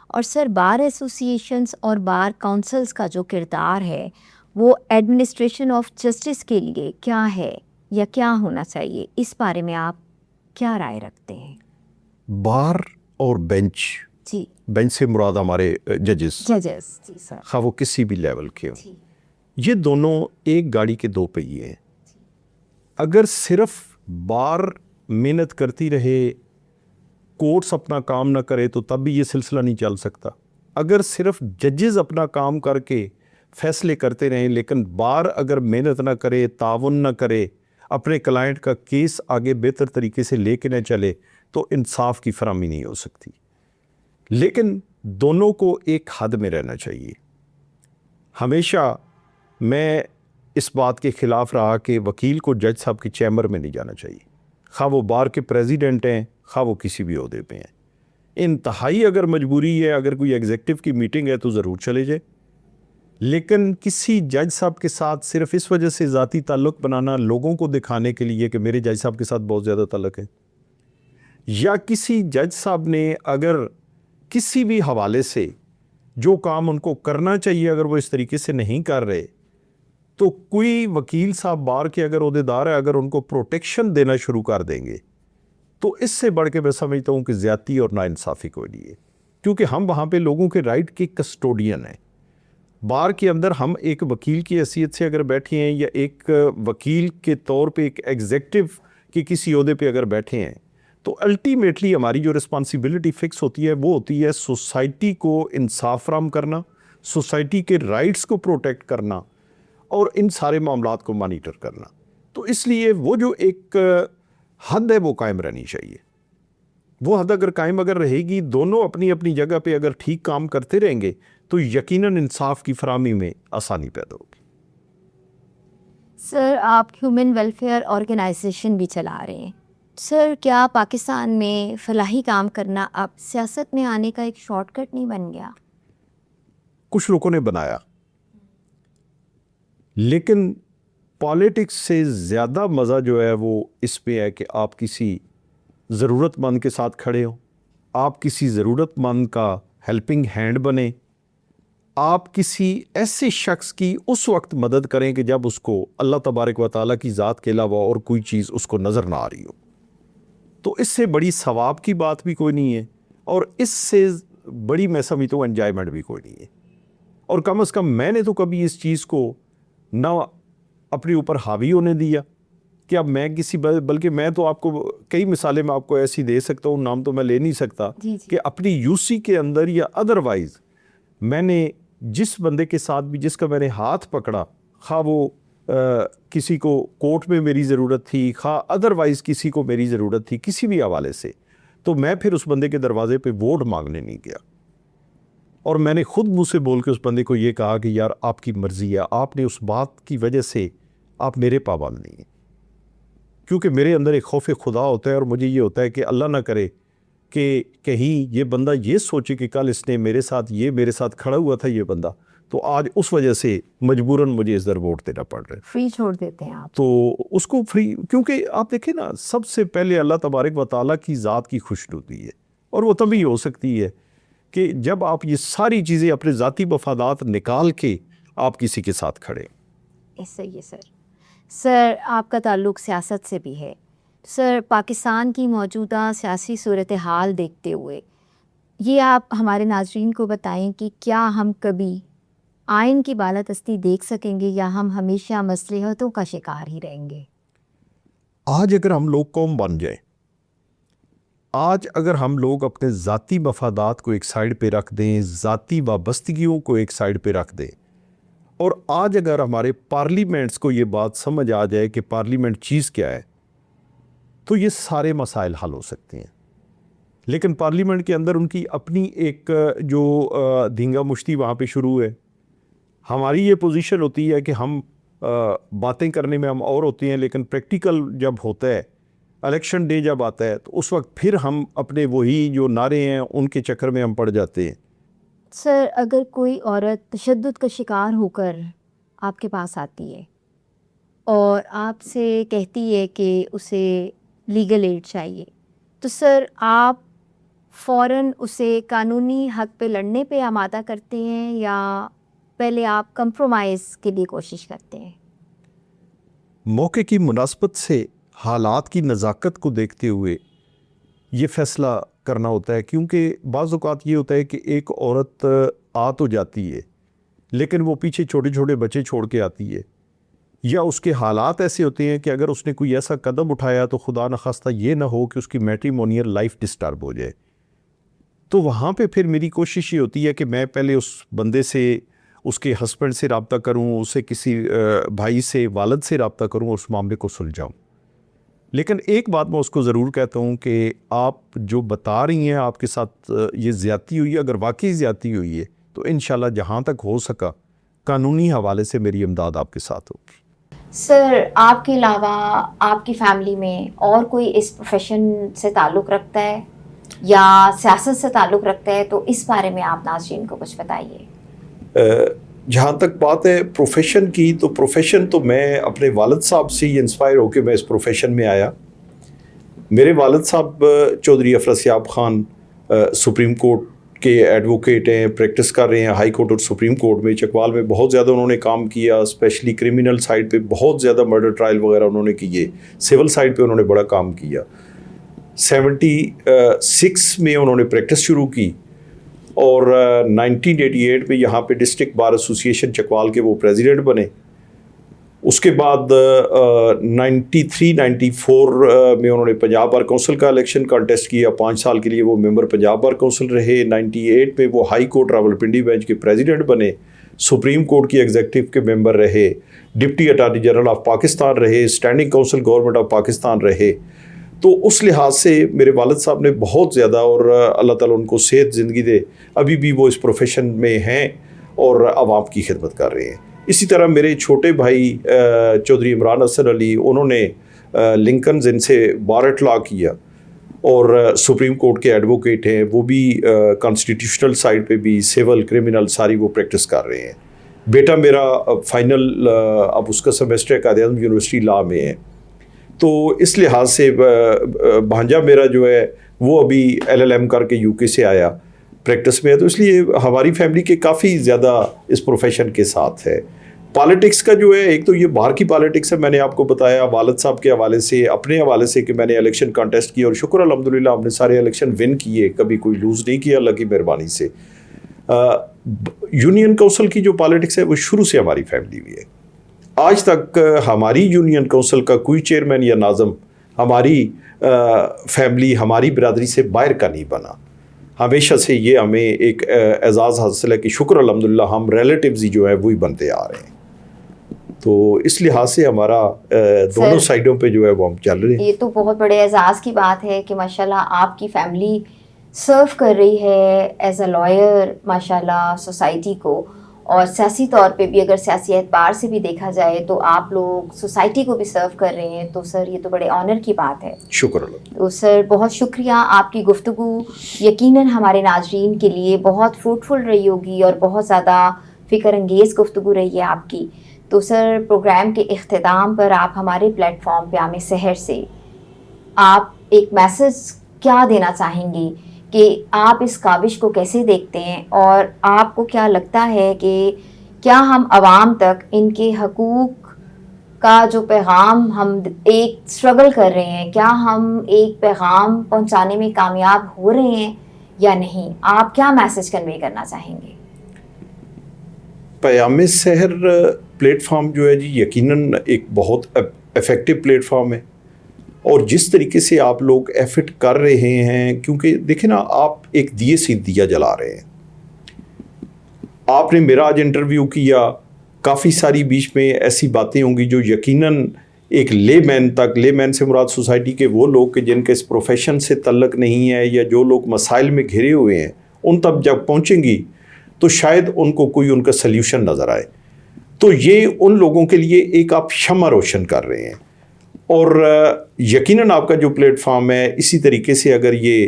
Speaker 1: اور سر بار ایسوسیشنز اور بار کونسلز کا جو کردار ہے وہ ایڈمنسٹریشن آف جسٹس کے لیے کیا ہے یا کیا ہونا چاہیے، اس بارے میں آپ کیا رائے رکھتے ہیں؟
Speaker 2: بار اور بینچ،
Speaker 1: جی
Speaker 2: بینچ سے مراد ہمارے ججز،
Speaker 1: جی سر.
Speaker 2: خواہ وہ کسی بھی لیول کے ہوں،
Speaker 1: جی
Speaker 2: یہ دونوں ایک گاڑی کے دو پہیے ہیں. اگر صرف بار محنت کرتی رہے، کورٹس اپنا کام نہ کرے تو تب بھی یہ سلسلہ نہیں چل سکتا. اگر صرف ججز اپنا کام کر کے فیصلے کرتے رہیں لیکن بار اگر محنت نہ کرے، تعاون نہ کرے، اپنے کلائنٹ کا کیس آگے بہتر طریقے سے لے کے نہ چلے تو انصاف کی فراہمی نہیں ہو سکتی. لیکن دونوں کو ایک حد میں رہنا چاہیے. ہمیشہ میں اس بات کے خلاف رہا کہ وکیل کو جج صاحب کی چیمبر میں نہیں جانا چاہیے، خواہ وہ بار کے پریزیڈنٹ ہیں، خواہ وہ کسی بھی عہدے پہ ہیں. انتہائی اگر مجبوری ہے، اگر کوئی ایگزیکٹو کی میٹنگ ہے تو ضرور چلے جائے، لیکن کسی جج صاحب کے ساتھ صرف اس وجہ سے ذاتی تعلق بنانا، لوگوں کو دکھانے کے لیے کہ میرے جج صاحب کے ساتھ بہت زیادہ تعلق ہے، یا کسی جج صاحب نے اگر کسی بھی حوالے سے جو کام ان کو کرنا چاہیے اگر وہ اس طریقے سے نہیں کر رہے، تو کوئی وکیل صاحب بار کے اگر عہدیدار ہے، اگر ان کو پروٹیکشن دینا شروع کر دیں گے تو اس سے بڑھ کے میں سمجھتا ہوں کہ زیادتی اور ناانصافی کوئی نہیں ہے. کیونکہ ہم وہاں پہ لوگوں کے رائٹ کے کسٹوڈین ہیں. بار کے اندر ہم ایک وکیل کی حیثیت سے اگر بیٹھے ہیں یا ایک وکیل کے طور پہ ایک ایگزیکٹو کے کسی عہدے پہ اگر بیٹھے ہیں تو الٹیمیٹلی ہماری جو رسپانسبلٹی فکس ہوتی ہے وہ ہوتی ہے سوسائٹی کو انصاف فراہم کرنا، سوسائٹی کے رائٹس کو پروٹیکٹ کرنا اور ان سارے معاملات کو مانیٹر کرنا. تو اس لیے وہ جو ایک حد ہے وہ قائم رہنی چاہیے. وہ حد اگر قائم اگر رہے گی، دونوں اپنی اپنی جگہ پہ اگر ٹھیک کام کرتے رہیں گے تو یقیناً انصاف کی فراہمی میں آسانی پیدا ہوگی.
Speaker 1: سر آپ ہیومن ویلفیئر آرگنائزیشن بھی چلا رہے ہیں. سر کیا پاکستان میں فلاحی کام کرنا اب سیاست میں آنے کا ایک شارٹ کٹ نہیں بن گیا؟
Speaker 2: کچھ لوگوں نے بنایا، لیکن پالیٹکس سے زیادہ مزہ جو ہے وہ اس پہ ہے کہ آپ کسی ضرورت مند کے ساتھ کھڑے ہوں، آپ کسی ضرورت مند کا ہیلپنگ ہینڈ بنیں، آپ کسی ایسے شخص کی اس وقت مدد کریں کہ جب اس کو اللہ تبارک و تعالیٰ کی ذات کے علاوہ اور کوئی چیز اس کو نظر نہ آ رہی ہو. تو اس سے بڑی ثواب کی بات بھی کوئی نہیں ہے اور اس سے بڑی میں سمجھتا ہوں انجوائمنٹ بھی کوئی نہیں ہے. اور کم از کم میں نے تو کبھی اس چیز کو نہ اپنے اوپر حاوی ہونے دیا کہ اب میں کسی بلکہ میں تو آپ کو کئی مثالیں میں آپ کو ایسی دے سکتا ہوں، نام تو میں لے نہیں سکتا، کہ اپنی یو سی کے اندر یا ادروائز میں نے جس بندے کے ساتھ بھی جس کا میں نے ہاتھ پکڑا، خواہ وہ کسی کو کورٹ میں میری ضرورت تھی، خواہ ادروائز کسی کو میری ضرورت تھی کسی بھی حوالے سے، تو میں پھر اس بندے کے دروازے پہ ووٹ مانگنے نہیں گیا. اور میں نے خود منہ سے بول کے اس بندے کو یہ کہا کہ یار آپ کی مرضی ہے، آپ نے اس بات کی وجہ سے آپ میرے پابند نہیں ہیں. کیونکہ میرے اندر ایک خوف خدا ہوتا ہے اور مجھے یہ ہوتا ہے کہ اللہ نہ کرے کہ کہیں یہ بندہ یہ سوچے کہ کل اس نے میرے ساتھ کھڑا ہوا تھا یہ بندہ، تو آج اس وجہ سے مجبوراً مجھے اس در ووٹ دینا پڑ رہا ہے.
Speaker 1: فری چھوڑ دیتے ہیں آپ؟
Speaker 2: تو اس کو فری، کیونکہ آپ دیکھیں نا، سب سے پہلے اللہ تبارک و تعالیٰ کی ذات کی خوشنودی ہے، اور وہ تبھی ہو سکتی ہے کہ جب آپ یہ ساری چیزیں اپنے ذاتی مفادات نکال کے آپ کسی کے ساتھ کھڑے.
Speaker 1: صحیح ہے سر. سر آپ کا تعلق سیاست سے بھی ہے. سر پاکستان کی موجودہ سیاسی صورتحال دیکھتے ہوئے یہ آپ ہمارے ناظرین کو بتائیں کہ کیا ہم کبھی آئین کی بالادستی دیکھ سکیں گے یا ہم ہمیشہ مصلحتوں کا شکار ہی رہیں گے؟
Speaker 2: آج اگر ہم لوگ قوم بن جائیں، آج اگر ہم لوگ اپنے ذاتی مفادات کو ایک سائڈ پہ رکھ دیں، ذاتی وابستگیوں کو ایک سائڈ پہ رکھ دیں، اور آج اگر ہمارے پارلیمنٹس کو یہ بات سمجھ آ جائے کہ پارلیمنٹ چیز کیا ہے، تو یہ سارے مسائل حل ہو سکتے ہیں. لیکن پارلیمنٹ کے اندر ان کی اپنی ایک جو دھینگا مشتی وہاں پہ شروع ہے. ہماری یہ پوزیشن ہوتی ہے کہ ہم باتیں کرنے میں ہم اور ہوتے ہیں، لیکن پریکٹیکل جب ہوتا ہے، الیکشن ڈے جب آتا ہے، تو اس وقت پھر ہم اپنے وہی جو نعرے ہیں ان کے چکر میں ہم پڑ جاتے ہیں.
Speaker 1: سر اگر کوئی عورت تشدد کا شکار ہو کر آپ کے پاس آتی ہے اور آپ سے کہتی ہے کہ اسے لیگل ایڈ چاہیے، تو سر آپ فوراً اسے قانونی حق پہ لڑنے پہ آمادہ کرتے ہیں یا پہلے آپ کمپرومائز کے لیے کوشش کرتے ہیں؟
Speaker 2: موقع کی مناسبت سے حالات کی نزاکت کو دیکھتے ہوئے یہ فیصلہ کرنا ہوتا ہے، کیونکہ بعض اوقات یہ ہوتا ہے کہ ایک عورت آ تو جاتی ہے لیکن وہ پیچھے چھوٹے چھوٹے بچے چھوڑ کے آتی ہے، یا اس کے حالات ایسے ہوتے ہیں کہ اگر اس نے کوئی ایسا قدم اٹھایا تو خدا نخواستہ یہ نہ ہو کہ اس کی میٹریمونیل لائف ڈسٹرب ہو جائے. تو وہاں پہ پھر میری کوشش یہ ہوتی ہے کہ میں پہلے اس بندے سے، اس کے ہسبینڈ سے رابطہ کروں، اسے کسی بھائی سے، والد سے رابطہ کروں اور اس معاملے کو سلجھاؤں. لیکن ایک بات میں اس کو ضرور کہتا ہوں کہ آپ جو بتا رہی ہیں آپ کے ساتھ یہ زیادتی ہوئی ہے، اگر واقعی زیادتی ہوئی ہے تو انشاءاللہ جہاں تک ہو سکا قانونی حوالے سے میری امداد آپ کے ساتھ ہوگی.
Speaker 1: سر آپ کے علاوہ آپ کی فیملی میں اور کوئی اس پروفیشن سے تعلق رکھتا ہے یا سیاست سے تعلق رکھتا ہے؟ تو اس بارے میں آپ ناظرین کو کچھ بتائیے.
Speaker 2: جہاں تک بات ہے پروفیشن کی، تو پروفیشن تو میں اپنے والد صاحب سے ہی انسپائر ہو کے میں اس پروفیشن میں آیا. میرے والد صاحب چودھری افراسیاب خان سپریم کورٹ کے ایڈوکیٹ ہیں، پریکٹس کر رہے ہیں ہائی کورٹ اور سپریم کورٹ میں. چکوال میں بہت زیادہ انہوں نے کام کیا، اسپیشلی کرمنل سائڈ پہ بہت زیادہ مرڈر ٹرائل وغیرہ انہوں نے کیے. سول سائڈ پہ انہوں نے بڑا کام کیا. 76 میں انہوں نے پریکٹس شروع کی اور 1988 میں یہاں پہ ڈسٹرکٹ بار ایسوسی ایشن چکوال کے وہ پریزیڈنٹ بنے. اس کے بعد 93-94 میں انہوں نے پنجاب بار کونسل کا الیکشن کانٹیسٹ کیا. 5 سال کے لیے وہ ممبر پنجاب بار کونسل رہے. 98 میں وہ ہائی کورٹ راولپنڈی بینچ کے پریزیڈنٹ بنے. سپریم کورٹ کی ایگزیکٹو کے ممبر رہے. Deputy attorney general of Pakistan رہے. Standing counsel government of Pakistan رہے. تو اس لحاظ سے میرے والد صاحب نے بہت زیادہ، اور اللہ تعالیٰ ان کو صحت زندگی دے، ابھی بھی وہ اس پروفیشن میں ہیں اور عوام کی خدمت کر رہے ہیں. اسی طرح میرے چھوٹے بھائی چودھری عمران حسن علی، انہوں نے لنکنز ان سے بارٹ لا کیا اور سپریم کورٹ کے ایڈوکیٹ ہیں. وہ بھی کانسٹیٹیوشنل سائڈ پہ بھی سول کرمنل ساری وہ پریکٹس کر رہے ہیں. بیٹا میرا فائنل اب اس کا سیمسٹر قائد اعظم یونیورسٹی لا میں ہے. تو اس لحاظ سے بھانجا میرا جو ہے وہ ابھی LLM کر کے UK سے آیا، پریکٹس میں ہے. تو اس لیے ہماری فیملی کے کافی زیادہ اس پروفیشن کے ساتھ ہے. پالیٹکس کا جو ہے، ایک تو یہ باہر کی پالیٹکس ہے، میں نے آپ کو بتایا والد صاحب کے حوالے سے، اپنے حوالے سے کہ میں نے الیکشن کانٹیسٹ کیا اور شکر الحمدللہ ہم نے سارے الیکشن ون کیے، کبھی کوئی لوز نہیں کیا اللہ کی مہربانی سے. یونین کونسل کی جو پالیٹکس ہے وہ شروع سے ہماری فیملی میں ہے. آج تک ہماری یونین کونسل کا کوئی چیئرمین یا ناظم ہماری فیملی، ہماری برادری سے باہر کا نہیں بنا. ہمیشہ سے یہ ہمیں ایک اعزاز حاصل ہے کہ شکر الحمدللہ ہم ریلیٹیوز ہی جو ہیں وہی بنتے آ رہے ہیں. تو اس لحاظ سے ہمارا دونوں سائڈوں پہ جو ہے وہ ہم چل رہے ہیں.
Speaker 1: یہ تو بہت بڑے اعزاز کی بات ہے کہ ماشاءاللہ آپ کی فیملی سرو کر رہی ہے ایز اے لائر ماشاءاللہ سوسائٹی کو، اور سیاسی طور پہ بھی اگر سیاسی اعتبار سے بھی دیکھا جائے تو آپ لوگ سوسائٹی کو بھی سرو کر رہے ہیں. تو سر یہ تو بڑے آنر کی بات ہے.
Speaker 2: شکر اللہ.
Speaker 1: تو سر بہت شکریہ. آپ کی گفتگو یقیناً ہمارے ناظرین کے لیے بہت فروٹفل رہی ہوگی اور بہت زیادہ فکر انگیز گفتگو رہی ہے آپ کی. تو سر پروگرام کے اختتام پر آپ ہمارے پلیٹ فارم پیام سحر سے آپ ایک میسج کیا دینا چاہیں گے کہ آپ اس کاوش کو کیسے دیکھتے ہیں، اور آپ کو کیا لگتا ہے کہ کیا ہم عوام تک ان کے حقوق کا جو پیغام ہم ایک اسٹرگل کر رہے ہیں، کیا ہم ایک پیغام پہنچانے میں کامیاب ہو رہے ہیں یا نہیں؟ آپ کیا میسج کنوے کرنا چاہیں گے؟
Speaker 2: پیام سحر پلیٹ فارم جو ہے جی یقیناً ایک بہت افیکٹو پلیٹ فارم ہے، اور جس طریقے سے آپ لوگ ایفٹ کر رہے ہیں، کیونکہ دیکھیں نا آپ ایک دیے سے دیا جلا رہے ہیں. آپ نے میرا آج انٹرویو کیا، کافی ساری بیچ میں ایسی باتیں ہوں گی جو یقیناً ایک لے مین تک، لے مین سے مراد سوسائٹی کے وہ لوگ کہ جن کے اس پروفیشن سے تعلق نہیں ہے یا جو لوگ مسائل میں گھرے ہوئے ہیں، ان تک جب پہنچیں گی تو شاید ان کو کوئی ان کا سلیوشن نظر آئے. تو یہ ان لوگوں کے لیے ایک آپ شمع روشن کر رہے ہیں، اور یقیناً آپ کا جو پلیٹ فارم ہے اسی طریقے سے اگر یہ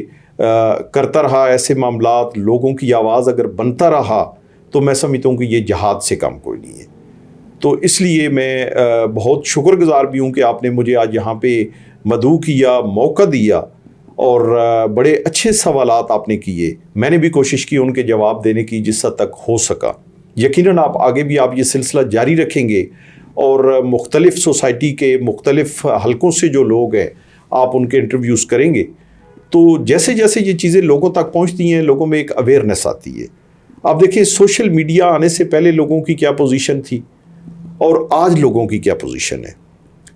Speaker 2: کرتا رہا، ایسے معاملات، لوگوں کی آواز اگر بنتا رہا، تو میں سمجھتا ہوں کہ یہ جہاد سے کم کوئی نہیں ہے. تو اس لیے میں بہت شکر گزار بھی ہوں کہ آپ نے مجھے آج یہاں پہ مدعو کیا، موقع دیا، اور بڑے اچھے سوالات آپ نے کیے. میں نے بھی کوشش کی ان کے جواب دینے کی جس حد تک ہو سکا. یقیناً آپ آگے بھی آپ یہ سلسلہ جاری رکھیں گے اور مختلف سوسائٹی کے مختلف حلقوں سے جو لوگ ہیں آپ ان کے انٹرویوز کریں گے. تو جیسے جیسے یہ چیزیں لوگوں تک پہنچتی ہیں لوگوں میں ایک اویئرنیس آتی ہے. آپ دیکھیں سوشل میڈیا آنے سے پہلے لوگوں کی کیا پوزیشن تھی اور آج لوگوں کی کیا پوزیشن ہے.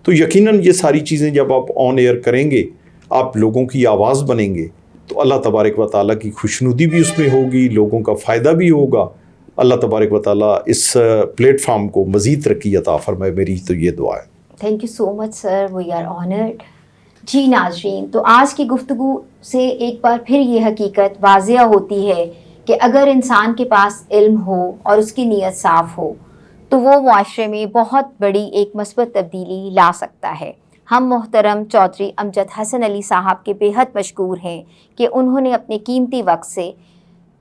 Speaker 2: تو یقیناً یہ ساری چیزیں جب آپ آن ایئر کریں گے آپ لوگوں کی آواز بنیں گے تو اللہ تبارک و تعالیٰ کی خوشنودی بھی اس میں ہوگی, لوگوں کا فائدہ بھی ہوگا. اللہ تبارک و تعالیٰ اس پلیٹ فارم کو مزید ترقی عطا فرمائے, میری تو یہ دعا ہے.
Speaker 1: Thank you so much sir, we are honoured. جی ناظرین, تو آج کی گفتگو سے ایک بار پھر یہ حقیقت واضح ہوتی ہے کہ اگر انسان کے پاس علم ہو اور اس کی نیت صاف ہو تو وہ معاشرے میں بہت بڑی ایک مثبت تبدیلی لا سکتا ہے. ہم محترم چودھری امجد حسن علی صاحب کے بے حد مشکور ہیں کہ انہوں نے اپنے قیمتی وقت سے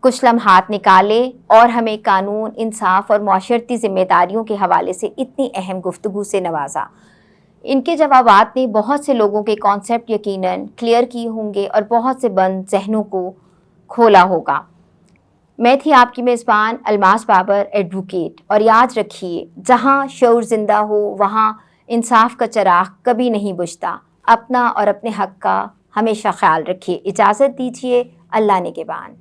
Speaker 1: کچھ لمحات نکالے اور ہمیں قانون, انصاف اور معاشرتی ذمہ داریوں کے حوالے سے اتنی اہم گفتگو سے نوازا. ان کے جوابات نے بہت سے لوگوں کے کانسیپٹ یقیناً کلیئر کیے ہوں گے اور بہت سے بند ذہنوں کو کھولا ہوگا. میں تھی آپ کی میزبان الماس بابر ایڈوکیٹ, اور یاد رکھیے جہاں شعور زندہ ہو وہاں انصاف کا چراغ کبھی نہیں بجھتا. اپنا اور اپنے حق کا ہمیشہ خیال رکھیے. اجازت دیجیے, اللہ نگہبان.